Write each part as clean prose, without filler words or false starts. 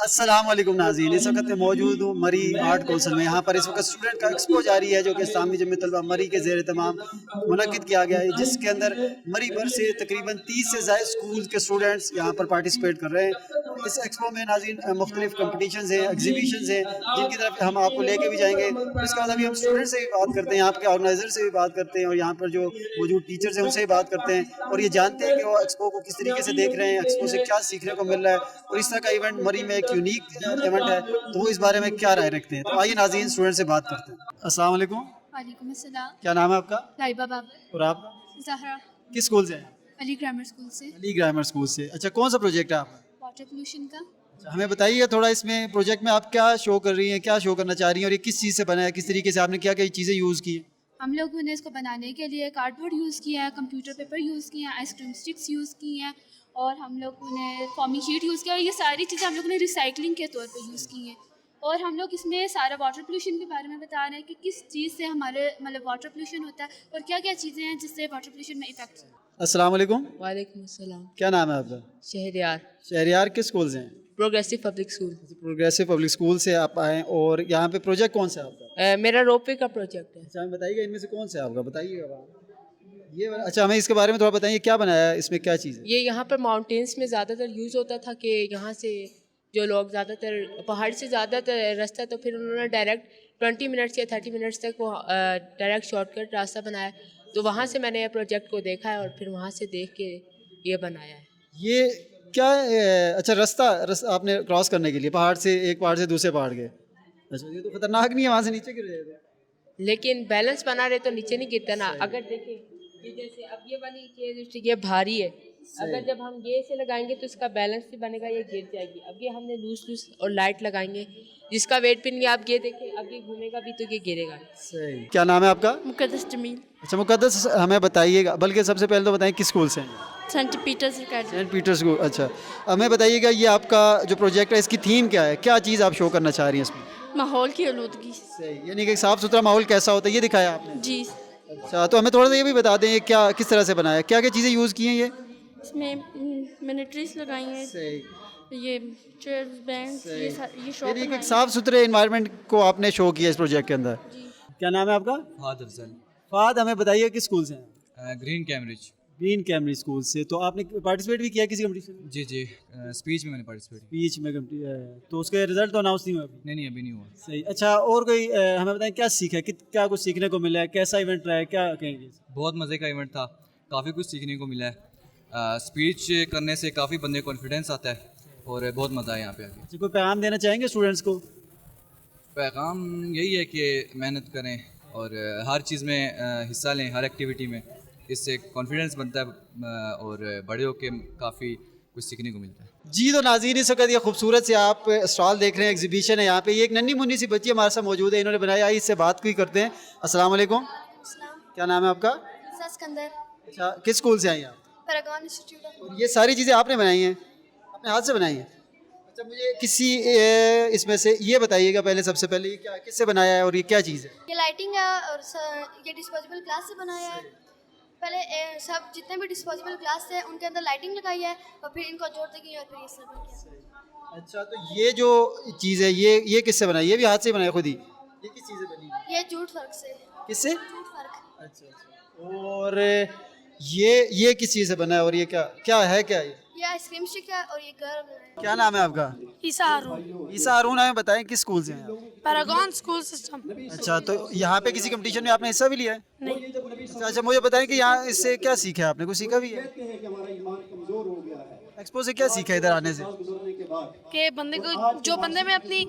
السلام علیکم ناظرین، اس وقت میں موجود ہوں مری آرٹ کونسل میں. یہاں پر اس وقت اسٹوڈنٹ کا ایکسپو جاری ہے جو کہ اسلامی جمعیت طلبہ مری کے زیر اہتمام منعقد کیا گیا ہے، جس کے اندر مری بھر سے تقریباً 30 سے زائد اسکول کے اسٹوڈنٹس یہاں پر پارٹیسپیٹ کر رہے ہیں. اس ایکسپو میں ناظرین مختلف کمپٹیشنز ہیں، ایگزیبیشنز ہیں، جن کی طرف ہم آپ کو لے کے بھی جائیں گے. اس کے بعد ابھی ہم اسٹوڈنٹ سے بھی بات کرتے ہیں، یہاں کے آرگنائزر سے بھی بات کرتے ہیں، اور یہاں پر جو موجود ٹیچرز ہیں ان سے بھی بات کرتے ہیں، اور یہ جانتے ہیں کہ وہ ایکسپو کو کس طریقے سے دیکھ رہے ہیں، ایکسپو سے کیا سیکھنے کو مل رہا ہے، اور اس طرح کا ایونٹ مری میں ایک یونیک ایونٹ ہے، تو وہ اس بارے میں کیا رائے رکھتے ہیں. تو آئیے ناظرین اسٹوڈنٹ سے بات کرتے ہیں. السلام علیکم. وعلیکم السلام. کیا نام ہے آپ کا؟ لائبہ بابر. اور آپ؟ زہرا. کس اسکول سے ہیں؟ علی گرامر اسکول سے. علی گرامر اسکول سے. اچھا، کون سا پروجیکٹ ہے آپ کا؟ واٹر پولوشن کا. ہمیں بتائیے تھوڑا، اس میں پروجیکٹ میں آپ کیا شو کر رہی ہیں، کیا شو کرنا چاہ رہی ہیں، اور یہ کس چیز سے بنا ہے، کس طریقے سے آپ نے کیا کیا چیزیں یوز کی ہیں؟ ہم لوگوں نے اس کو بنانے کے لیے کارڈ بورڈ یوز کیا ہے، کمپیوٹر پیپر یوز کیے ہیں، آئس کریم اسٹکس یوز کی ہیں، اور ہم لوگوں نے فومی شیٹ یوز کیا، اور یہ ساری چیزیں ہم لوگوں نے ریسائکلنگ کے طور پہ یوز کی ہیں. اور ہم لوگ اس میں سارا واٹر پولوشن کے بارے میں بتا رہے ہیں کہ کس چیز سے ہمارے واٹر پولوشن ہوتا ہے، اور کیا کیا چیزیں ہیں جس سے واٹر پولوشن میں افیکٹ ہوتا ہے. السلام علیکم. وعلیکم السلام. کیا نام ہے آپ کا؟ شہریار. شہریار کس اسکول سے ہیں؟ Progressive public school. Progressive public school سے آپ آئے، اور یہاں پہ پروجیکٹ کون سا ہے آپ کا؟ میرا روپ وے کا پروجیکٹ ہے. اچھا، ہمیں بتائیے گا ان میں سے کون سا ہے آپ کا، بتائیے گا یہ. اچھا، ہمیں اس کے بارے میں تھوڑا بتائیے، کیا بنایا ہے، اس میں کیا چیز ہے؟ یہ یہاں پر ماؤنٹینس میں زیادہ تر یوز ہوتا تھا کہ یہاں سے جو لوگ زیادہ تر پہاڑ سے زیادہ تر راستہ، تو پھر انہوں نے ڈائریکٹ 20 منٹس یا 30 منٹس تک وہ ڈائریکٹ شارٹ کٹ راستہ بنایا. تو وہاں سے میں نے یہ پروجیکٹ کو دیکھا ہے، اور پھر وہاں سے دیکھ کے یہ بنایا ہے. یہ کیا اچھا راستہ آپ نے کراس کرنے کے لیے پہاڑ سے، ایک پہاڑ سے دوسرے پہاڑ کے؟ اچھا، یہ تو خطرناک نہیں ہے، وہاں سے نیچے گر جائے گا؟ لیکن بیلنس بنا رہے تو نیچے نہیں گرتا نا. اگر دیکھیں کہ جیسے اب یہ والی چیز یہ بھاری ہے، اگر جب ہم یہ سے لگائیں گے تو اس کا بیلنس بھی بنے گا، یہ گر جائے گی. اب یہ ہم نے لوز اور لائٹ لگائیں گے جس کا ویٹ بھی نہیں ہے. آپ یہ دیکھیں، اب یہ گھومے گا بھی تو یہ گرے گا. صحیح. کیا نام ہے آپ کا؟ مقدس جمیل. اچھا مقدس، ہمیں بتائیے گا، بلکہ سب سے پہلے تو بتائیں کس اسکول سے ہیں؟ Saint Peter's Academy. Saint Peter's School. اچھا، ہمیں بتائیے گا یہ آپ کا جو پروجیکٹ ہے اس کی تھیم کیا ہے، کیا چیز آپ شو کرنا چاہ رہی ہیں اس میں؟ ماحول کی آلودگی. صحیح، یعنی کہ صاف ستھرا ماحول کیسا ہوتا ہے یہ دکھایا آپ نے؟ جی. اچھا، تو ہمیں تھوڑا سا یہ بھی بتا دیں یہ کیا کس طرح سے بنایا ہے، کیا کیا چیزیں یوز کی ہیں یہ؟ اس میں منیٹریز لگائی ہیں. صحیح. یہ چیئرز، بینچ، یہ شو یعنی کہ صاف ستھرے انوائرمنٹ کو آپ نے شو کیا اس پروجیکٹ کے اندر. کیا نام ہے آپ کا؟ فہد افضل. فہد، ہمیں بتائیے کس اسکول سے ہیں؟ Green Cambridge. Green Cambridge school سے. تو آپ نے پارٹیسپیٹ بھی کیا کسی کمپٹیشن میں؟ جی جی، اسپیچ میں میں نے پارٹیسپیٹ کیا. اسپیچ میں تو اس کے رزلٹ تو اناؤنس نہیں ہوا ابھی؟ نہیں ابھی نہیں ہوا. صحیح. اچھا، اور کوئی ہمیں بتائیں کیا سیکھا ہے، کیا کچھ سیکھنے کو ملا ہے، کیسا ایونٹ رہا ہے، کیا کہیں گے؟ بہت مزے کا ایونٹ تھا، کافی کچھ سیکھنے کو ملا ہے. اسپیچ کرنے سے کافی بندے کو کانفیڈینس آتا ہے، اور بہت مزہ ہے یہاں پہ آ کے. کوئی پیغام دینا چاہیں گے اسٹوڈنٹس کو؟ پیغام یہی ہے کہ محنت کریں اور ہر چیز میں حصہ لیں، ہر ایکٹیویٹی میں. اس سے کانفیڈنس بنتا ہے، اور بڑے ہو کے کافی کچھ سیکھنے کو ملتا ہے. جی، تو ناظرین اس وقت یہ خوبصورت سے آپ اسٹال دیکھ رہے ہیں، ایگزیبیشن ہے یہاں پہ. یہ ایک ننھی منی سی بچی ہمارے ساتھ موجود ہے، انہوں نے بنایا. اس سے بات کوئی کرتے ہیں. السلام علیکم. کیا نام ہے آپ کا؟ اسکندر. اچھا، کس اسکول سے آئی آپ؟ Paragon institute of. اور یہ ساری چیزیں آپ نے بنائی ہیں، اپنے ہاتھ سے بنائی ہیں؟ اچھا، مجھے کسی اس میں سے یہ بتائیے گا پہلے، سب سے پہلے یہ کیا کس سے بنایا ہے اور یہ کیا چیز ہے؟ یہ لائٹنگ ہے، اور یہ ڈسپوزیبل گلاس سے بنایا ہے. پہلے سب جتنے بھی ڈسپوزیبل گلاس تھے ان کے اندر لائٹنگ لگائی ہے، اور پھر ان کو جوڑتے گئی، اور پھر یہ سب بن گیا. اچھا، تو یہ جو چیز ہے یہ کس سے بنائی؟ یہ بھی ہاتھ سے بنایا خود ہی؟ یہ کس چیز سے بنی؟ یہ جوٹ فرق سے. کس سے؟ جوٹ فرق. اچھا. اور یہ کس چیز سے بنا ہے، اور یہ کیا ہے، کیا یہ آئس کریم اسٹک ہے، اور یہ گرم ہے. کیا نام ہے آپ کا؟ عیسیٰ ہارون. عیسیٰ ہارون. ہمیں بتائیں کس اسکول سے ہیں آپ؟ Paragon school system. اچھا، تو یہاں پہ کسی کمپٹیشن میں آپ نے حصہ بھی لیا ہے؟ نہیں. اچھا، مجھے بتائیں کہ یہاں اس سے کیا سیکھا ہے آپ نے، کچھ سیکھا بھی ہے؟ ایکسپو سے کیا سیکھا ہے ادھر آنے سے؟ کہ بندے کو، جو بندے میں اپنی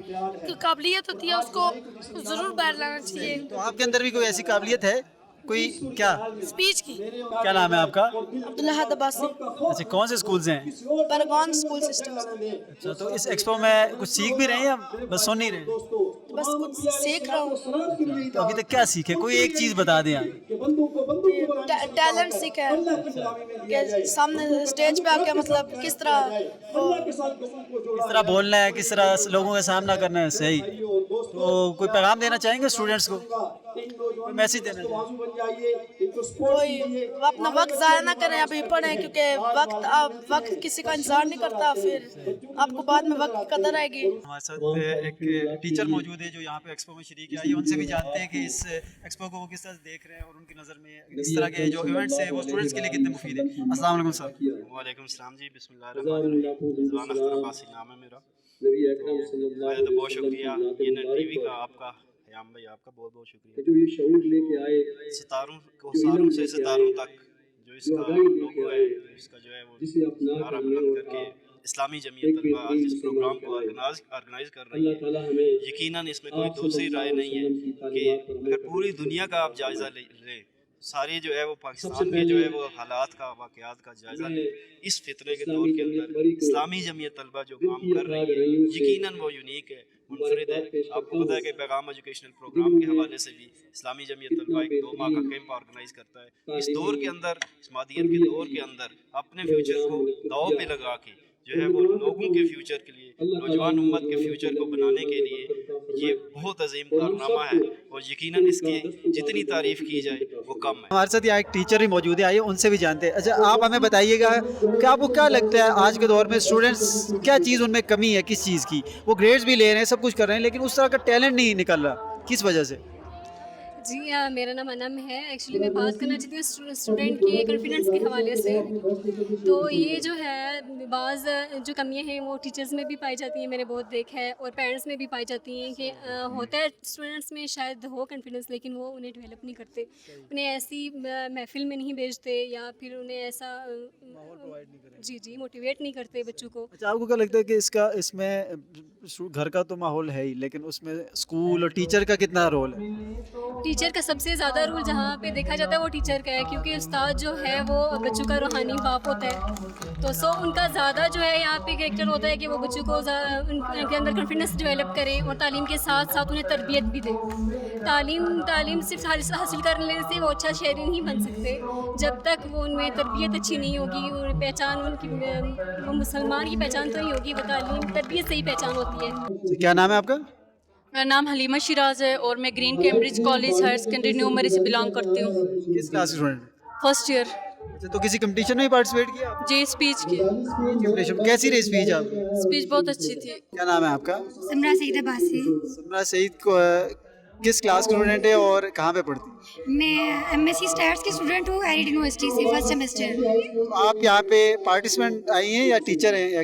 قابلیت ہوتی ہے اس کو ضرور باہر لانا چاہیے. تو آپ کے اندر بھی کوئی ایسی قابلیت ہے کوئی؟ کیا اسپیچ کی. کیا نام ہے آپ کا؟ عبداللہ عباسی. اچھا، کون سے اسکول سے ہیں؟ Paragon school system. اچھا، تو اس ایکسپو میں کچھ سیکھ بھی رہے ہیں یا بس سن نہیں رہے ہیں؟ بس کچھ سیکھ رہا ہوں. تو ابھی تک کیا سیکھے، کوئی ایک چیز بتا دیں آپ. ٹیلنٹ سیکھا ہے کہ سامنے اسٹیج پہ آ کے کس طرح بولنا ہے، کس طرح لوگوں کا سامنا کرنا ہے. صحیح. تو کوئی پیغام دینا چاہیں گے اسٹوڈنٹس کو؟ मैसेज देना चाहिए? कोई अपना वक्त ज़ाया ना करें, अभी पढ़ें, क्योंकि वक्त किसी का इंतजार नहीं करता, फिर आपको बाद में वक्त की कदर आएगी। हमारे साथ एक टीचर मौजूद है जो यहाँ पे एक्सपो में शरीक है, आइए उनसे भी जानते हैं कि इस एक्सपो को वो किस तरह देख रहे हैं और उनकी नज़र में इस तरह के जो इवेंट्स हैं वो स्टूडेंट्स के लिए कितने मुफीद हैं। अस्सलाम वालेकुम सर। वालेकुम सलाम जी, बिस्मिल्लाहिर्रहमानिर्रहीम। ज़ुबान अख्तर अब्बासी नाम है मेरा। तो बहुत शुक्रिया ये टीवी का, आपका हयाम भाई, आपका बहुत बहुत शुक्रिया। जो ये शऊर लेके आए सितारों को, सारों से सितारों तक, जो इसका लोगो है, इसका जो है वो नारा बुलंद करके इस्लामी जमीयत तलबा आज इस प्रोग्राम को ऑर्गेनाइज कर रही है। यकीनन इसमें कोई दूसरी राय नहीं है कि अगर पूरी दुनिया का आप जायज़ा ले, सारी जो है वो पाकिस्तान के जो है वो हालात का, वाक़यात का जायज़ा ले, इस फितरे के दौर के अंदर इस्लामी जमीयत तलबा जो काम कर रही है यकीनन वो यूनिक है, मुनफरिद है। आपको पता है कि पैगाम एजुकेशनल प्रोग्राम के हवाले से भी इस्लामी जमीयत तलबा एक 2 माह का कैंप ऑर्गेनाइज करता है। इस दौर के अंदर, इस मादियत के दौर के अंदर अपने फ्यूचर को दाव पे लगा के जो है वो लोगों के फ्यूचर के लिए, नौजवान उम्मत के फ्यूचर को बनाने के लिए ये बहुत अजीम कारनामा है और यकीनन इसकी जितनी तारीफ़ की जाए वो कम है। हमारे साथ यहाँ एक टीचर ही मौजूद है, आइए उनसे भी जानते हैं। अच्छा, आप हमें बताइएगा कि आपको क्या लगता है आज के दौर में स्टूडेंट्स, क्या चीज़ उनमें कमी है, किस चीज़ की? वो ग्रेड्स भी ले रहे हैं, सब कुछ कर रहे हैं, लेकिन उस तरह का टैलेंट नहीं निकल रहा, किस वजह से? जी मेरा नाम अनम है। एक्चुअली मैं बात करना चाहती हूँ स्टूडेंट के कॉन्फिडेंस के हवाले से। तो ये जो है बाज़ जो कमियाँ हैं वो टीचर्स में भी पाई जाती हैं, मैंने बहुत देखा है, और पेरेंट्स में भी पाई जाती हैं कि होता है स्टूडेंट्स में शायद हो कॉन्फिडेंस, लेकिन वो उन्हें डेवलप नहीं करते, उन्हें ऐसी महफिल में नहीं भेजते, या फिर उन्हें ऐसा जी मोटिवेट नहीं करते बच्चों को। अच्छा, आपको क्या लगता है कि इसमें घर का तो माहौल है ही, लेकिन उसमें स्कूल और टीचर का कितना रोल है? टीचर का सबसे ज़्यादा रोल जहाँ पे देखा जाता है वो टीचर का है, क्योंकि उस्ताद जो है वो बच्चों का रूहानी बाप होता है। तो उनका ज़्यादा जो है यहाँ पे कैरेक्टर होता है कि वो बच्चों को उनके अंदर कॉन्फिडेंस डेवलप करें और तालीम के साथ साथ उन्हें तरबियत भी दें। तालीम सिर्फ हासिल कर लेने से वो अच्छा शहरी नहीं बन सकते, जब तक वो उनमें तरबियत अच्छी नहीं होगी, उनकी पहचान, उनकी वो मुसलमान की पहचान तो नहीं होगी, वो तालीम तरबियत से ही पहचान होती है। क्या नाम है आपका? मेरा नाम हलीमा शिराज है और मैं Green Cambridge College Higher Secondary New Murree से बिलोंग करती हूँ। किस क्लास के स्टूडेंट? First year. अच्छा, तो किसी कंपटीशन में पार्टिसिपेट किया आपने? जी, स्पीच की। कंपटीशन कैसी रही स्पीच आपकी? स्पीच बहुत अच्छी थी। क्या नाम है आपका? समरा सईद अब्बासी। समरा सईद को किस क्लास के स्टूडेंट है और कहाँ पे पढ़ती है? मैं MSc स्टैट्स की स्टूडेंट हूँ, एडिड यूनिवर्सिटी से, फर्स्ट सेमेस्टर। तो आप यहाँ पे पार्टिसिपेंट आई हैं या टीचर हैं या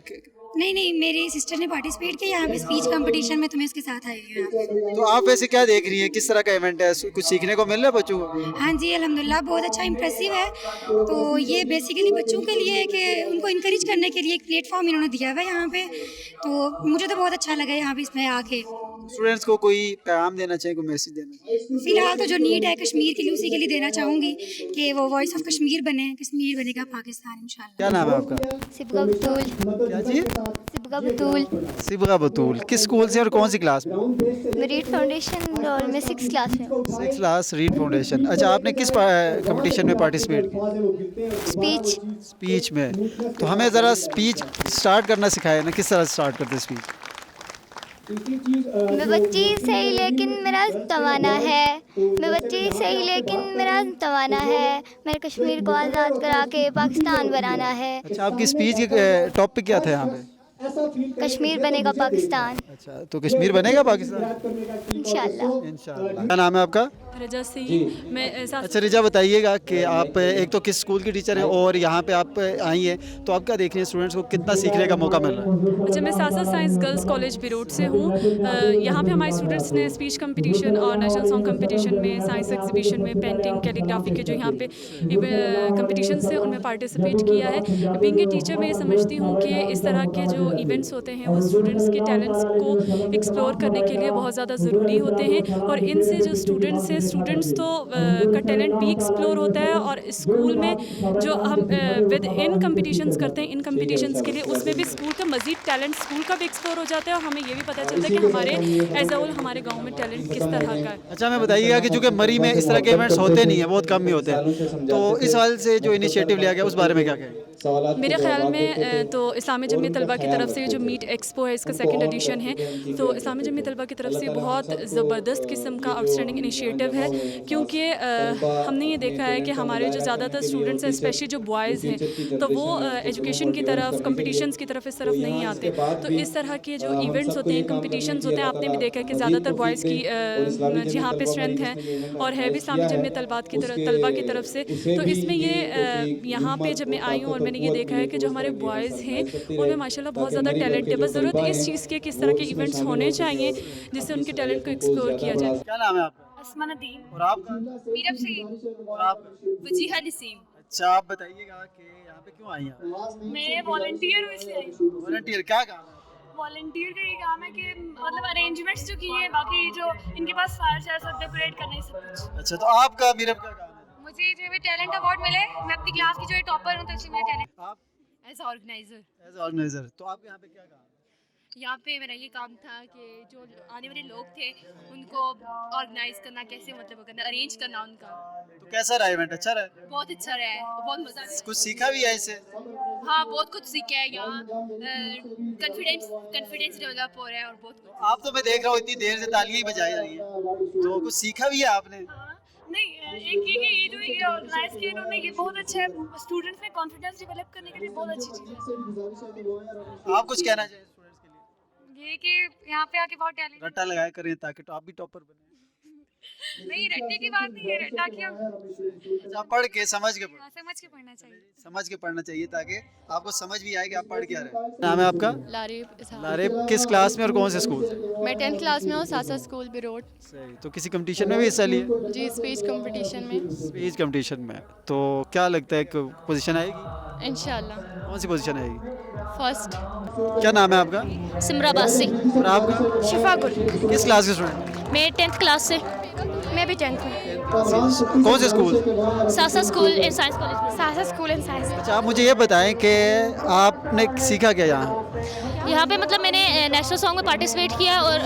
नहीं, मेरी सिस्टर ने पार्टिसिपेट किया यहाँ पे स्पीच कंपटीशन में, तो मैं उसके साथ आई हूँ। तो आप वैसे क्या देख रही हैं, किस तरह का इवेंट है, कुछ सीखने को मिल रहा है बच्चों को? हाँ जी, अल्हम्दुलिल्लाह बहुत अच्छा इम्प्रेसिव है। तो ये बेसिकली बच्चों के लिए है कि उनको इनकरेज करने के लिए एक प्लेटफॉर्म इन्होंने दिया हुआ है यहाँ पे, तो मुझे तो बहुत अच्छा लगा यहाँ पे इसमें आके। स्टूडेंट्स को कोई पैगाम देना चाहिए, कोई मैसेज देना चाहिए? फिलहाल तो जो नीड है कश्मीर के लिए, उसी के लिए देना चाहूँगी कि वो वॉइस ऑफ कश्मीर बने, कश्मीर बनेगा पाकिस्तान इंशाल्लाह। क्या नाम है आपका? सिबगा बतूल। क्या चीज़? सिबगा बतूल। सिबगा बतूल। किस स्कूल से और कौन सी क्लास में? रीड फाउंडेशन और मैं 6th क्लास में। 6th class, read foundation. अच्छा, आपने किस कंपटीशन में पार्टिसिपेट किया? स्पीच में। तो हमें ज़रा स्पीच स्टार्ट करना सिखाया ना, किस तरह स्टार्ट करते स्पीच? मैं बच्ची सही लेकिन मेरा तवाना है, मैं बच्ची सही लेकिन मेरा तवाना है, मेरे कश्मीर को आज़ाद करा के पाकिस्तान बनाना है। अच्छा, आपकी स्पीच के टॉपिक क्या था यहाँ पे? कश्मीर बनेगा पाकिस्तान। अच्छा, तो कश्मीर बनेगा पाकिस्तान इंशाल्लाह। क्या नाम है आपका? रजा सईद। मैं अच्छा रिजा, बताइएगा कि आप एक तो किस स्कूल की टीचर हैं और यहाँ पे आप आई हैं, तो आप क्या देख रही हैं स्टूडेंट्स को कितना सीखने का मौका मिल रहा है? अच्छा, मैं सासा साइंस गर्ल्स कॉलेज बिरोड से हूँ। यहाँ पे हमारे स्टूडेंट्स ने स्पीच कंपटीशन और नेशनल सॉन्ग कंपटीशन में, साइंस एग्जीबिशन में, पेंटिंग, कैलीग्राफी के जो यहाँ पे कंपटीशन से उनमें पार्टिसिपेट किया है। बीइंग ए टीचर मैं ये समझती हूँ कि इस तरह के जो इवेंट्स होते हैं वो स्टूडेंट्स के टैलेंट्स को एक्सप्लोर करने के लिए बहुत ज़्यादा ज़रूरी होते हैं, और इनसे जो स्टूडेंट्स तो का टैलेंट भी एक्सप्लोर होता है, और स्कूल में जो हम विद इन कंपटीशंस करते हैं, इन कंपटीशंस के लिए उसमें भी स्कूल का मज़ीद टैलेंट स्कूल का भी एक्सप्लोर हो जाता है, और हमें ये भी पता चलता है कि हमारे एज अ होल हमारे गाँव में टैलेंट किस तरह का है। अच्छा, हमें बताइएगा कि चूँकि मरी में इस तरह के इवेंट्स होते नहीं हैं, बहुत कम ही होते हैं, तो इस हाल से जो इनिशिएटिव लिया गया उस बारे में क्या कहें? मेरे ख्याल में तो इस्लामी जमीयत तलबा की तरफ से जो मीट एक्सपो है इसका सेकंड एडिशन है, तो इस्लामी जमीयत तलबा की तरफ से बहुत ज़बरदस्त किस्म का आउटस्टैंडिंग इनिशिएटिव है, क्योंकि हमने ये देखा है कि हमारे जो ज़्यादातर स्टूडेंट्स हैं, स्पेशली जो बॉयज़ हैं, तो वो एजुकेशन की तरफ, कंपटीशंस की तरफ इस तरफ नहीं आते। तो इस तरह के जो इवेंट्स होते हैं, कंपटीशंस होते हैं, आपने भी देखा है कि ज़्यादातर बॉयज़ की यहाँ पे स्ट्रेंथ है और है भी इस्लामी जमीयत तलबा की तरफ से। तो इसमें ये यहाँ पे जब मैं आई हूँ और मैंने ये देखा है कि जो हमारे बॉयज़ हैं उनमें माशाल्लाह बहुत ज़्यादा टैलेंट है। बस ज़रूरत इस चीज़ की कि इस तरह के इवेंट्स होने चाहिए जिससे उनके टैलेंट को एक्सप्लोर किया जाए। क्या नाम है आपका? असमानुद्दीन। और आपका? मीरब सईद। और आप? वजीहा नसीम। अच्छा, आप बताइएगा कि यहाँ पे क्यों आई हैं? मैं वॉलंटियर हूँ इसलिए आई। वॉलंटियर क्या काम है? वॉलंटियर का ये काम है कि मतलब अरेंजमेंट्स जो किए हैं, बाकी जो इनके पास फायर चार सब डेकोरेट करना, सब कुछ। अच्छा, तो आपका मीरब क्या काम है? मुझे जो है टैलेंट अवार्ड मिले, मैं अपनी क्लास की जो है टॉपर हूँ, तो इसलिए मेरा टैलेंट। आप? As organiser. As organiser. तो आप यहाँ पे क्या काम है? यहाँ पे मेरा ये काम था कि जो आने वाले लोग थे उनको ऑर्गेनाइज करना, कैसे मतलब करना, अरेंज करना उनका। तो कैसा रहा इवेंट? अच्छा रहा? बहुत अच्छा रहा है, बहुत मज़ा आया। कुछ सीखा भी है इससे? हाँ, बहुत कुछ सीखा है यहाँ। कॉन्फिडेंस डेवलप हो रहा है और बहुत कुछ। आप तो मैं देख रहा हूँ इतनी देर से तालियां ही बजाई जा रही है, तो कुछ सीखा भी है आपने? नहीं, एक ये जो ये ऑर्गेनाइज किया इन्होंने, ये बहुत अच्छा है। स्टूडेंट्स में कॉन्फिडेंस डेवलप करने के लिए बहुत अच्छी चीज़ है। आप कुछ कहना चाहिए स्टूडेंट्स के लिए? ये कि यहाँ पे आके बहुत टैलेंट। रट्टा लगाया करें ताकि तो आप भी टॉपर बने। नहीं, रट्टे की बात नहीं है, रट्टा क्या आप पढ़ के समझ के समझ के पढ़ना चाहिए। समझ के पढ़ना चाहिए ताकि आपको समझ भी आए कि आप पढ़ क्या रहे। नाम है आपका? लारेब। किस क्लास में और कौन से स्कूल से? मैं 10th क्लास में हूँ, सासा स्कूल बिरोड। सही। तो किसी कंपटीशन में भी हिस्सा लिए? जी, स्पीच कंपटीशन में। स्पीच कंपटीशन में। तो क्या लगता है कि पोजीशन आएगी? इंशाल्लाह। कौन सी पोजीशन आएगी? फर्स्ट। क्या नाम है आपका? सिमरा बासी। और आपका? शिफा गुल। किस क्लास के स्टूडेंट? मैं 10th क्लास से। मैं भी 10th में। कौन से स्कूल? सासा स्कूल एंड साइंस कॉलेज। सासा स्कूल एंड साइंस। अच्छा, आप मुझे ये बताएं कि आपने सीखा क्या यहाँ पे? मतलब मैंने नेशनल सॉन्ग में पार्टिसिपेट किया और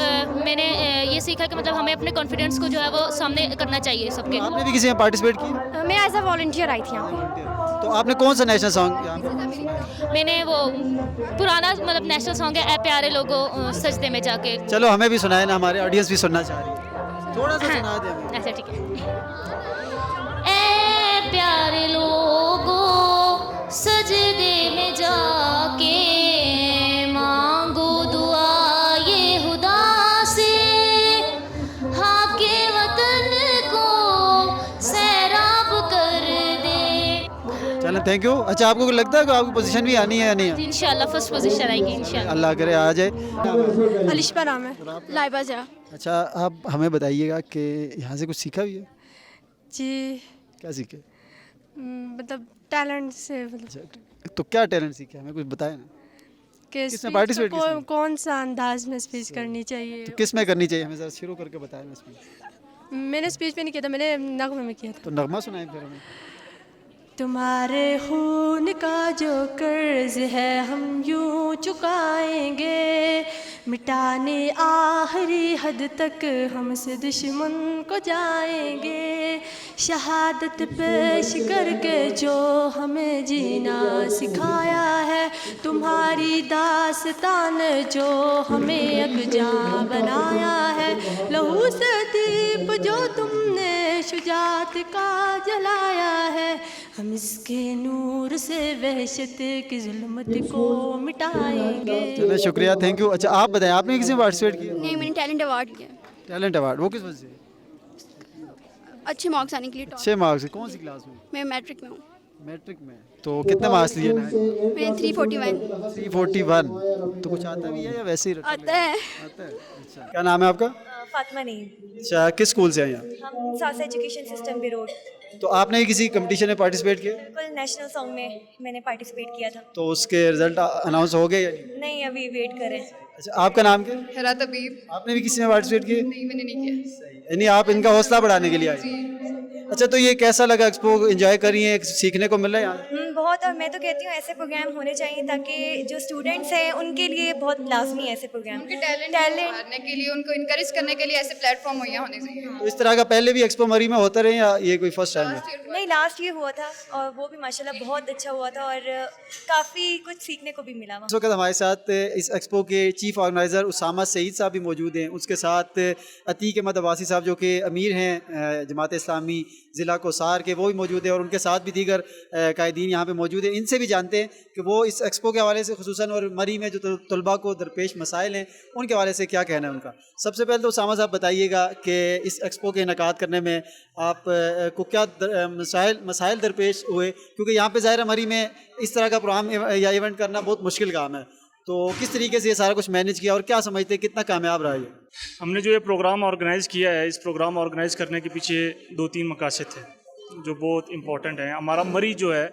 मैंने ये सीखा कि मतलब हमें अपने कॉन्फिडेंस को जो है वो सामने करना चाहिए सबके। आपने भी किसी में पार्टिसिपेट किया? मैं एज अ वॉलंटियर आई थी यहाँ पे। तो आपने कौन सा नेशनल सॉन्ग? मैंने वो पुराना मतलब नेशनल सॉन्ग है, ए प्यारे लोगों सजदे में जाके। चलो हमें भी सुनाए ना, हमारे ऑडियंस भी सुनना चाह रही है, थोड़ा सा सुना दे हमें। अच्छा ठीक है। ए प्यारे लोगों सजदे में जाके मांगो दुआ ये खुदा से, हाके वतन को सैराब कर दे। चलो थैंक यू। अच्छा, आपको लगता है कि आपकी पोजीशन भी आनी है या नहीं है? इंशाल्लाह फर्स्ट पोजीशन आएगी इंशाल्लाह। अल्लाह करे आ जाए। अलिशा नाम है। लाइबा जा। अच्छा, आप हमें बताइएगा कि यहाँ से कुछ सीखा भी है? जी। क्या सीखे? मतलब टैलेंट से। मतलब तो क्या टैलेंट सीखे, हमें कुछ बताए ना। किसमें पार्टिसिपेट किया? कौन सा अंदाज में स्पीच करनी चाहिए? तो किस में करनी चाहिए, हमें ज़रा शुरू करके बताएं ना स्पीच। मैंने स्पीच में नहीं किया था, मैंने नगमे में किया था। तो नगमा सुनाएं फिर हमें। तुम्हारे खून का जो कर्ज है हम यूं चुकाएंगे, मिटाने आखिरी हद तक हमसे दुश्मन को जाएंगे, शहादत पेश करके जो हमें जीना सिखाया है, तुम्हारी दास्तान जो हमें यकजां बनाया है, लहू से दीप जो तुमने शुजात का जलाया है, हम इसके नूर से वहशत की जुल्मत को मिटाएंगे। चलो शुक्रिया, थैंक यू। अच्छा, आप बताएं, आपने किसी में पार्टिसिपेट किया? नहीं, मैंने टैलेंट अवार्ड किया। टैलेंट अवार्ड, वो किस वजह से? अच्छे मार्क्स आने के लिए। अच्छे मार्क्स? कौन सी क्लास में? मैं मैट्रिक में हूँ। मैट्रिक में? तो कितने मार्क्स लिए ना? मैं 341। 341। तो कुछ आता भी है या वैसे ही? आता है। आता है। अच्छा, क्या नाम है आपका? फातिमा नहीं। अच्छा, किस स्कूल से हैं यहाँ? हम सासा एजुकेशन सिस्टम बिरोड। तो आपने किसी कंपटीशन में पार्टिसिपेट किया? बिल्कुल, नेशनल सॉन्ग में मैंने पार्टिसिपेट किया था। तो उसके रिजल्ट अनाउंस हो गए या नहीं? नहीं, अभी वेट कर रहे हैं। अच्छा, आपका नाम क्या? हेरा तबीब। आपने भी किसी में पार्टिसिपेट किया? नहीं, मैंने नहीं किया। यानी आप इनका हौसला बढ़ाने के लिए आए? अच्छा, तो ये कैसा लगा एक्सपो? एंजॉय कर रही हैं, सीखने को मिल रहा है यहाँ? بہت, اور میں تو کہتی ہوں ایسے پروگرام ہونے چاہیے تاکہ جو اسٹوڈنٹس ہیں ان کے لیے بہت لازمی ہے ایسے پروگرام. ان کے ٹیلنٹ ابھارنے کے لیے, ان کو انکریج کرنے کے لیے ایسے پلیٹ فارم مہیا ہونے چاہیے. تو اس طرح کا پہلے بھی ایکسپو مری میں ہوتا رہے یا یہ کوئی فرسٹ ٹائم ہے؟ نہیں, لاسٹ ایئر ہوا تھا اور وہ بھی ماشاءاللہ بہت اچھا ہوا تھا اور کافی کچھ سیکھنے کو بھی ملا. اس وقت ہمارے ساتھ اس ایکسپو کے چیف آرگنائزر اسامہ سعید صاحب بھی موجود ہیں. اس کے ساتھ عتیق احمد عباسی صاحب جو کہ امیر ہیں جماعت اسلامی ضلع کوسار کے, وہ بھی موجود ہیں, اور ان کے ساتھ بھی دیگر قائدین یہاں پہ موجود ہیں. ان سے بھی جانتے ہیں کہ وہ اس ایکسپو کے حوالے سے خصوصاً اور مری میں جو طلباء کو درپیش مسائل ہیں ان کے حوالے سے کیا کہنا ہے ان کا. سب سے پہلے تو اسامہ صاحب بتائیے گا کہ اس ایکسپو کے انعقاد کرنے میں آپ کو کیا مسائل درپیش ہوئے, کیونکہ یہاں پہ ظاہر مری میں اس طرح کا پروگرام یا ایونٹ کرنا بہت مشکل کام ہے, تو کس طریقے سے یہ سارا کچھ مینیج کیا اور کیا سمجھتے ہیں کتنا کامیاب رہا یہ؟ ہم نے جو یہ پروگرام آرگنائز کیا ہے, اس پروگرام آرگنائز کرنے کے پیچھے 2-3 مقاصد تھے جو بہت امپورٹنٹ ہیں. ہمارا مری جو ہے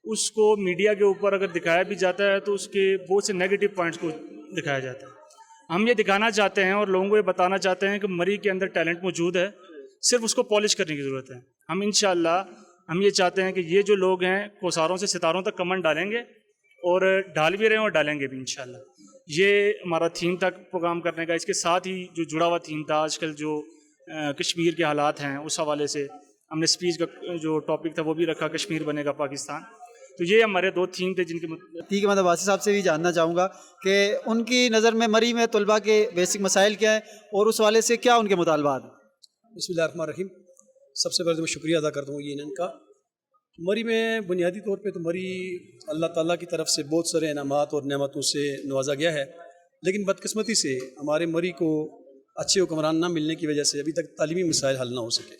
اس کو میڈیا کے اوپر اگر دکھایا بھی جاتا ہے تو اس کے بہت سے نیگیٹو پوائنٹس کو دکھایا جاتا ہے. ہم یہ دکھانا چاہتے ہیں اور لوگوں کو یہ بتانا چاہتے ہیں کہ مری کے اندر ٹیلنٹ موجود ہے, صرف اس کو پالش کرنے کی ضرورت ہے. ہم انشاءاللہ ہم یہ چاہتے ہیں کہ یہ جو لوگ ہیں کوساروں سے ستاروں تک کمنڈ ڈالیں گے اور ڈال بھی رہے ہیں اور ڈالیں گے بھی انشاءاللہ. یہ ہمارا تھیم تھا پروگرام کرنے کا. اس کے ساتھ ہی جو جڑا ہوا تھیم تھا آج کل جو کشمیر کے حالات ہیں اس حوالے سے ہم نے اسپیچ کا جو ٹاپک تھا وہ بھی رکھا, کشمیر بنے گا پاکستان. تو یہ ہمارے 2 تھیم تھے جن کے عتیق احمد عباسی صاحب سے بھی جاننا چاہوں گا کہ ان کی نظر میں مری میں طلباء کے بیسک مسائل کیا ہیں اور اس حوالے سے کیا ان کے مطالبات ہیں. بسم اللہ الرحمن الرحیم. سب سے پہلے تو میں شکریہ ادا کرتا ہوں یہ ان کا. مری میں بنیادی طور پہ تو مری اللہ تعالیٰ کی طرف سے بہت سارے انعامات اور نعمتوں سے نوازا گیا ہے, لیکن بدقسمتی سے ہمارے مری کو اچھے حکمران نہ ملنے کی وجہ سے ابھی تک تعلیمی مسائل حل نہ ہو سکے.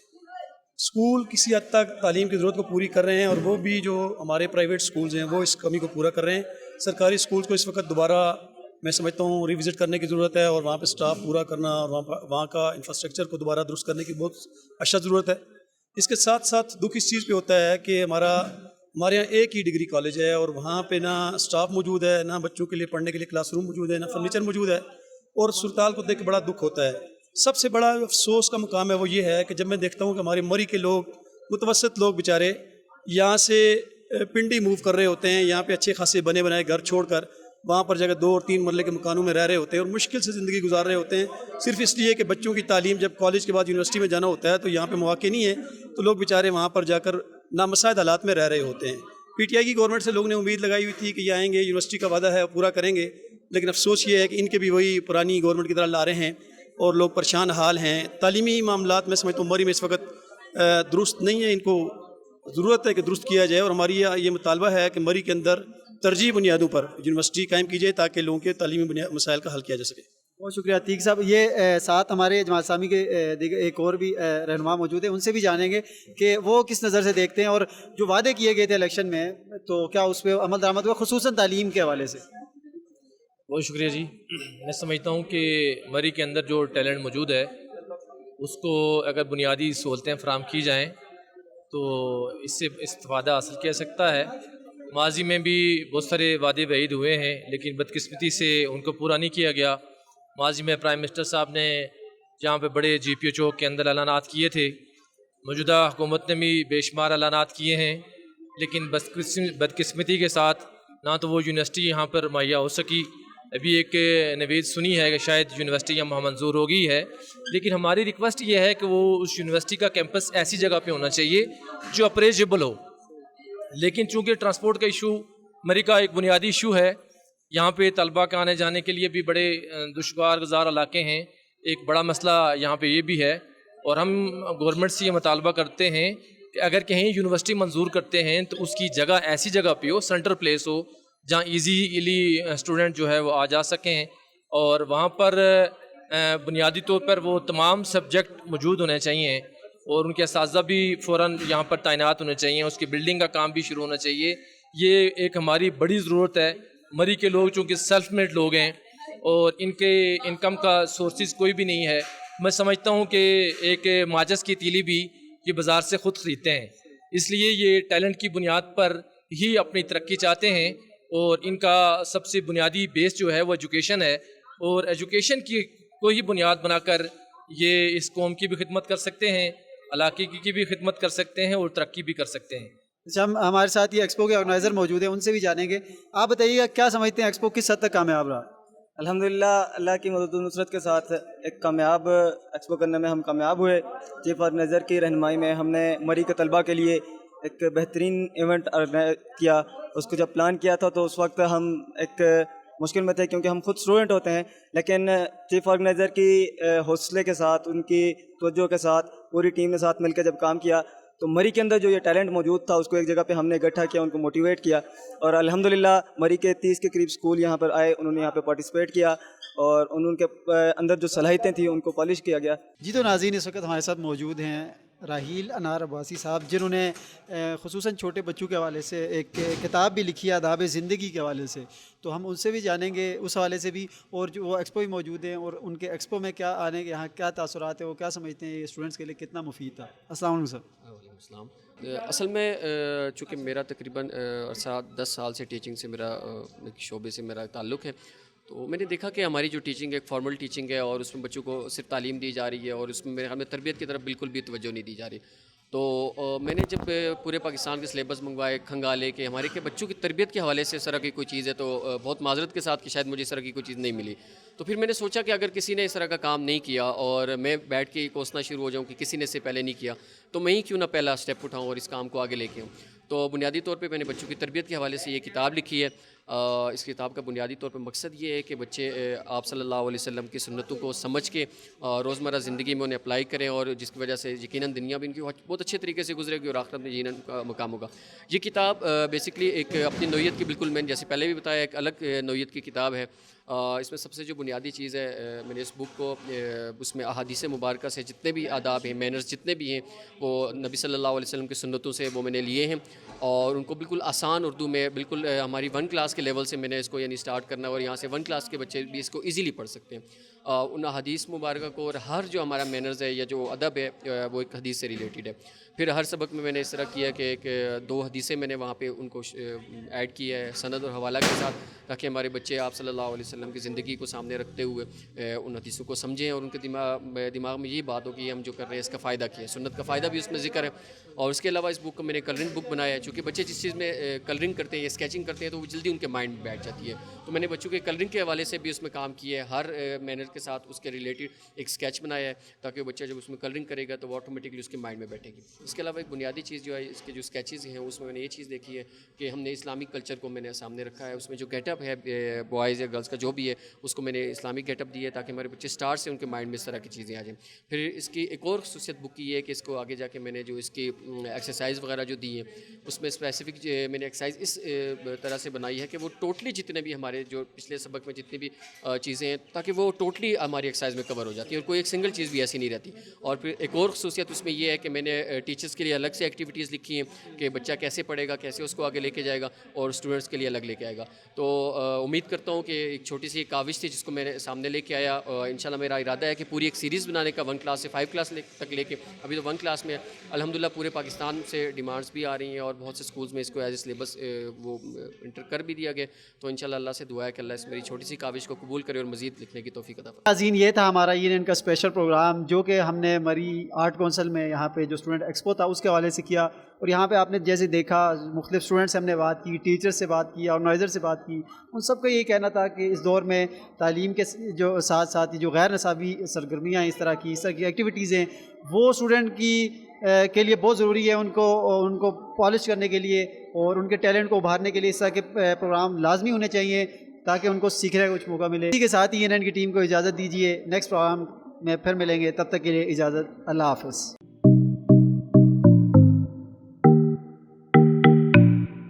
اسکول کسی حد تک تعلیم کی ضرورت کو پوری کر رہے ہیں اور وہ بھی جو ہمارے پرائیویٹ اسکولز ہیں وہ اس کمی کو پورا کر رہے ہیں. سرکاری اسکولز کو اس وقت دوبارہ میں سمجھتا ہوں ریوزٹ کرنے کی ضرورت ہے اور وہاں پہ اسٹاف پورا کرنا اور وہاں کا انفراسٹرکچر کو دوبارہ درست کرنے کی بہت اشد ضرورت ہے. اس کے ساتھ ساتھ دکھ اس چیز پہ ہوتا ہے کہ ہمارے یہاں ایک ہی ڈگری کالج ہے اور وہاں پہ نہ اسٹاف موجود ہے, نہ بچوں کے لیے پڑھنے کے لیے کلاس روم موجود ہے, نہ فرنیچر موجود ہے, اور صورتحال کو دیکھ کے بڑا دکھ ہوتا ہے. سب سے بڑا افسوس کا مقام ہے وہ یہ ہے کہ جب میں دیکھتا ہوں کہ ہمارے مری کے لوگ, متوسط لوگ بیچارے یہاں سے پنڈی موو کر رہے ہوتے ہیں, یہاں پہ اچھے خاصے بنے بنائے گھر چھوڑ کر وہاں پر جگہ 2 اور 3 مرلے کے مکانوں میں رہ رہے ہوتے ہیں اور مشکل سے زندگی گزار رہے ہوتے ہیں, صرف اس لیے کہ بچوں کی تعلیم جب کالج کے بعد یونیورسٹی میں جانا ہوتا ہے تو یہاں پہ مواقع نہیں ہے, تو لوگ بیچارے وہاں پر جا کر نامساعد حالات میں رہ رہے ہوتے ہیں. پی ٹی آئی کی گورنمنٹ سے لوگوں نے امید لگائی ہوئی تھی کہ یہ آئیں گے, یونیورسٹی کا وعدہ ہے پورا کریں گے, لیکن افسوس یہ ہے کہ ان کے بھی وہی پرانی گورنمنٹ کی طرح لا رہے ہیں اور لوگ پریشان حال ہیں. تعلیمی معاملات میں سمجھتا ہوں مری میں اس وقت درست نہیں ہے, ان کو ضرورت ہے کہ درست کیا جائے, اور ہماری یہ مطالبہ ہے کہ مری کے اندر ترجیح بنیادوں پر یونیورسٹی قائم کی جائے تاکہ لوگوں کے تعلیمی مسائل کا حل کیا جا سکے. بہت شکریہ عتیق صاحب. یہ ساتھ ہمارے جماعت اسلامی کے ایک اور بھی رہنما موجود ہیں, ان سے بھی جانیں گے کہ وہ کس نظر سے دیکھتے ہیں اور جو وعدے کیے گئے تھے الیکشن میں تو کیا اس پہ عمل درآمد ہوا, خصوصاً تعلیم کے حوالے سے. بہت شکریہ جی. میں سمجھتا ہوں کہ مری کے اندر جو ٹیلنٹ موجود ہے اس کو اگر بنیادی سہولتیں فراہم کی جائیں تو اس سے استفادہ حاصل کیا سکتا ہے. ماضی میں بھی بہت سارے وعدے وعید ہوئے ہیں لیکن بدقسمتی سے ان کو پورا نہیں کیا گیا. ماضی میں پرائم منسٹر صاحب نے جہاں پہ بڑے جی پی او چوک کے اندر اعلانات کیے تھے, موجودہ حکومت نے بھی بے شمار اعلانات کیے ہیں, لیکن بدقسمتی کے ساتھ نہ تو وہ یونیورسٹی یہاں پر مہیا ہو سکی. ابھی ایک نوید سنی ہے کہ شاید یونیورسٹی یہاں منظور ہو گئی ہے, لیکن ہماری ریکویسٹ یہ ہے کہ وہ اس یونیورسٹی کا کیمپس ایسی جگہ پہ ہونا چاہیے جو اپریزیبل ہو. لیکن چونکہ ٹرانسپورٹ کا ایشو مری کا ایک بنیادی ایشو ہے, یہاں پہ طلباء کے آنے جانے کے لیے بھی بڑے دشوار گزار علاقے ہیں, ایک بڑا مسئلہ یہاں پہ یہ بھی ہے. اور ہم گورنمنٹ سے یہ مطالبہ کرتے ہیں کہ اگر کہیں یونیورسٹی منظور کرتے ہیں تو اس کی جگہ ایسی جگہ پہ ہو, سینٹر پلیس ہو جہاں ایزیلی اسٹوڈنٹ جو ہے وہ آ جا سکیں, اور وہاں پر بنیادی طور پر وہ تمام سبجیکٹ موجود ہونے چاہیے اور ان کے اساتذہ بھی فوراً یہاں پر تعینات ہونے چاہیے, اس کی بلڈنگ کا کام بھی شروع ہونا چاہیے. یہ ایک ہماری بڑی ضرورت ہے. مری کے لوگ چونکہ سیلف میڈ لوگ ہیں اور ان کے انکم کا سورسز کوئی بھی نہیں ہے. میں سمجھتا ہوں کہ ایک ماچس کی تیلی بھی یہ بازار سے خود خریدتے ہیں, اس لیے یہ ٹیلنٹ کی بنیاد پر ہی اپنی ترقی چاہتے ہیں, اور ان کا سب سے بنیادی بیس جو ہے وہ ایجوکیشن ہے, اور ایجوکیشن کی کو ہی بنیاد بنا کر یہ اس قوم کی بھی خدمت کر سکتے ہیں, علاقے کی بھی خدمت کر سکتے ہیں اور ترقی بھی کر سکتے ہیں. अच्छा, हम हमारे साथ ये एक्सपो के ऑर्गेनाइज़र मौजूद हैं, उनसे भी जानेंगे। आप बताइएगा क्या समझते हैं एक्सपो किस हद तक कामयाब रहा? अल्हम्दुलिल्लाह, अल्लाह की मदद व नुसरत के साथ एक कामयाब एक्सपो करने में हम कामयाब हुए। चीफ ऑर्गेनाइज़र की रहनुमाई में हमने मरी के तलबा के लिए एक बेहतरीन इवेंट ऑर्गेनाइज किया। उसको जब प्लान किया था तो उस वक्त हम एक मुश्किल में थे क्योंकि हम खुद स्टूडेंट होते हैं, लेकिन चीफ ऑर्गेनाइज़र की हौसले के साथ, उनकी तवज्जो के साथ, पूरी टीम के साथ मिलकर जब काम किया तो मरी के अंदर जो ये टैलेंट मौजूद था उसको एक जगह पे हमने इकट्ठा किया, उनको मोटिवेट किया और अल्हम्दुलिल्लाह मरी के 30 के करीब स्कूल यहाँ पर आए, उन्होंने यहाँ पे पार्टिसिपेट किया और उनके अंदर जो सलाहियतें थी उनको पॉलिश किया गया। जी तो नाज़रीन, इस वक्त हमारे साथ मौजूद हैं राहील अनार अब्बासी साहब, जिन्होंने ख़ुसूसन छोटे बच्चों के हवाले से एक किताब भी लिखी है आदाब ज़िंदगी के हवाले से, तो हम उनसे भी जानेंगे उस हवाले से भी, और जो वो एक्सपो भी मौजूद हैं और उनके एक्सपो में क्या आने के यहाँ क्या तासुरात है, वो क्या समझते हैं ये स्टूडेंट्स के लिए कितना मुफीद था। अस्सलाम वालेकुम सर। असल में चूँकि मेरा तकरीबन 10 साल से टीचिंग से मेरा शोबे से मेरा ताल्लुक़ है, तो मैंने देखा कि हमारी जो टीचिंग एक फॉर्मल टीचिंग है और उसमें बच्चों को सिर्फ तालीम दी जा रही है और उसमें मेरे ख्याल में तरबियत की तरफ बिल्कुल भी तवज्जो नहीं दी जा रही। तो मैंने जब पूरे पाकिस्तान के सिलेबस मंगवाए, खंगाले कि हमारे के बच्चों की तरबियत के हवाले से इस तरह की कोई चीज़ है, तो बहुत माजरत के साथ कि शायद मुझे इस तरह की कोई चीज़ नहीं मिली। तो फिर मैंने सोचा कि अगर किसी ने इस तरह का काम नहीं किया और मैं बैठ के कोसना शुरू हो जाऊँ कि किसी ने इससे पहले नहीं किया, तो मैं ही क्यों ना पहला स्टेप उठाऊँ और इस काम को आगे लेके आऊँ। तो बुनियादी तौर पे मैंने बच्चों की तरबियत के हवाले से ये किताब लिखी है। इस किताब का बुनियादी तौर पे मकसद ये है कि बच्चे आप सल्लल्लाहु अलैहि वसल्लम की सुन्नतों को समझ के रोज़मर्रा ज़िंदगी में उन्हें अप्लाई करें और जिसकी वजह से यकीनन दुनिया भी इनकी बहुत अच्छे तरीके से गुजरेगी और आखिरत में यकीनन का मकाम होगा। ये किताब बेसिकली एक अपनी नौइयत की, बिल्कुल मैंने जैसे पहले भी बताया, एक अलग नौइयत की किताब है। इसमें सबसे जो बुनियादी चीज़ है, मैंने इस बुक को उसमें अहादीस मुबारक से जितने भी आदाब हैं, मैनर्स जितने भी हैं, वो नबी सल्लल्लाहु अलैहि वसल्लम की सुन्नतों से वो मैंने लिए हैं और उनको बिल्कुल आसान उर्दू में, बिल्कुल हमारी 1 क्लास के लेवल से मैंने इसको यानी स्टार्ट करना और यहाँ से 1 क्लास के बच्चे भी इसको ईज़िली पढ़ सकते हैं। उन हदीस मुबारक को और हर जो हमारा मैनर्स है या जो अदब है वो एक हदीस से रिलेटेड है। फिर हर सबक में मैंने इस तरह किया कि एक 2 हदीसें मैंने वहाँ पे उनको ऐड किया है सनद और हवाला के साथ, ताकि हमारे बच्चे आप सल्लल्लाहु अलैहि वसल्लम की ज़िंदगी को सामने रखते हुए उन हदीसों को समझें और उनके दिमाग में ये बात हो कि हम जो कर रहे हैं इसका फ़ायदा क्या है, सुन्नत का फ़ायदा भी उसमें ज़िक्र है। और उसके अलावा इस बुक को मैंने कलरिंग बुक बनाया है, चूँकि बच्चे जिस चीज़ में कलरिंग करते हैं या स्केचिंग करते हैं तो वो जल्दी उनके माइंड में बैठ जाती है, तो मैंने बच्चों के कलरिंग के हवाले से भी उसमें काम किया है। हर मैनर के साथ उसके रिलेटेड एक स्केच बनाया है ताकि बच्चा जब उसमें कलरिंग करेगा तो वो ऑटोमेटिकली उसके माइंड में बैठेगी। इसके अलावा एक बुनियादी चीज़ जो है, इसके जो स्केचेस हैं उसमें मैंने ये चीज़ देखी है कि हमने इस्लामिक कल्चर को मैंने सामने रखा है। उसमें जो गेटअप है बॉयज़ या गर्ल्स का जो भी है उसको मैंने इस्लामिक गेटअप दिया है ताकि हमारे बच्चे स्टार से उनके माइंड में इस तरह की चीज़ें आ जाएँ। फिर इसकी एक और खसूसियत बुक की है कि इसको आगे जाके मैंने जो इसकी एक्सरसाइज वगैरह जो दी है उसमें स्पेसिफिक मैंने एक्सरसाइज इस तरह से बनाई है कि वो टोटली जितने भी हमारे जो पिछले सबक में जितनी भी चीज़ें हैं ताकि वो टोटली हमारी एक्सरसाइज में कवर हो जाती है और कोई एक सिंगल चीज़ भी ऐसी नहीं रहती। और फिर एक और खसूसियत उसमें ये है कि मैंने टीचर्स के लिए अलग से एक्टिविटीज़ लिखी हैं कि बच्चा कैसे पढ़ेगा, कैसे उसको आगे लेके जाएगा और स्टूडेंट्स के लिए अलग लेके आएगा। तो उम्मीद करता हूँ कि एक छोटी सी काविश थी जिसको मैंने सामने लेके आया। इंशाल्लाह मेरा इरादा है कि पूरी एक सीरीज़ बनाने का 1 क्लास से 5 क्लास तक लेके, अभी तो 1 क्लास में अल्हम्दुलिल्लाह पूरे पाकिस्तान से डिमांड्स भी आ रही हैं और बहुत से स्कूल्स में इसको एज ए सिलेबस वो इंटर कर भी दिया गया। तो इंशाल्लाह अल्लाह से दुआ है कि अल्लाह इस मेरी छोटी सी काविश को कबूल करे और मज़ीद लिखने की तौफीक अता फरमाए। नाज़रीन, ये था हमारा यूनियन का स्पेशल प्रोग्राम जो कि हमने मरी आर्ट काउंसिल में यहाँ पे जो स्टूडेंट एक्सपो था उसके हवाले से किया। और यहाँ पे आपने जैसे देखा मुख्तलिफ स्टूडेंट्स से हमने बात की, टीचर से बात की, ऑर्गेनाइज़र से बात की। उन सब का यही कहना था कि इस दौर में तालीम के जो साथ साथ जो गैर नसाबी सरगर्मियाँ इस तरह की एक्टिविटीज़ हैं वो स्टूडेंट की के लिए बहुत ज़रूरी है। उनको पॉलिश करने के लिए और उनके टैलेंट को उभारने के लिए इस तरह के प्रोग्राम लाजमी होने चाहिए ताकि उनको सीखने का कुछ मौका मिले। इसी के साथ ही यूनियन की टीम को इजाज़त दीजिए। नेक्स्ट प्रोग्राम में फिर मिलेंगे, तब तक के लिए इजाज़त। अल्लाह हाफ़िज़।